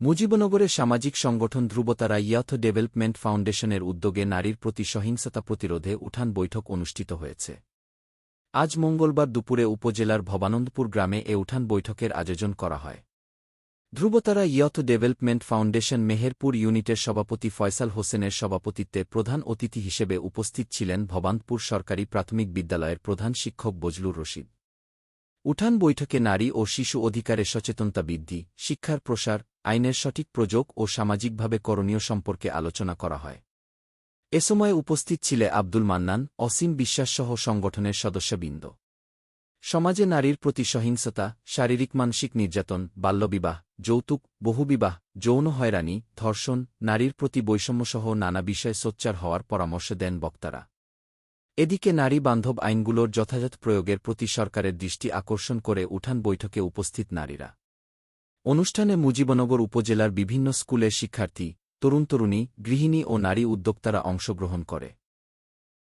মুজিবনগরের সামাজিক সংগঠন ধ্রুবতারা youth development ফাউন্ডেশনের উদ্যোগে নারীর প্রতি সহিংসতা প্রতিরোধে উঠান বৈঠক অনুষ্ঠিত হয়েছে। আজ মঙ্গলবার দুপুরে উপজেলার ভবানন্দপুর গ্রামে এ উঠান বৈঠকের আয়োজন করা হয়। ধ্রুবতারা ইয়থ ডেভেলপমেন্ট ফাউন্ডেশন মেহেরপুর ইউনিটের সভাপতি ফয়সাল হোসেনের সভাপতিত্বে প্রধান অতিথি হিসেবে উপস্থিত ছিলেন ভবানন্দপুর সরকারি প্রাথমিক বিদ্যালয়ের প্রধান শিক্ষক বজলুর রশিদ। উঠান বৈঠকে নারী ও শিশু অধিকারে সচেতনতা বৃদ্ধি, শিক্ষার প্রসার, আইনের সঠিক প্রয়োগ ও সামাজিকভাবে করণীয় সম্পর্কে আলোচনা করা হয়। এ সময় উপস্থিত ছিলে আব্দুল মান্নান, অসীম বিশ্বাসসহ সংগঠনের সদস্যবৃন্দ। সমাজে নারীর প্রতি সহিংসতা, শারীরিক মানসিক নির্যাতন, বাল্যবিবাহ, যৌতুক, বহুবিবাহ, যৌন হয়রানি, ধর্ষণ, নারীর প্রতি বৈষম্যসহ নানা বিষয়ে সোচ্চার হওয়ার পরামর্শ দেন বক্তারা। এদিকে নারী বান্ধব আইনগুলোর যথাযথ প্রয়োগের প্রতি সরকারের দৃষ্টি আকর্ষণ করে উঠান বৈঠকে উপস্থিত নারীরা। অনুষ্ঠানে মুজিবনগর উপজেলার বিভিন্ন স্কুলের শিক্ষার্থী, তরুণ-তরুণী, গৃহিণী ও নারী উদ্যোক্তারা অংশগ্রহণ করে।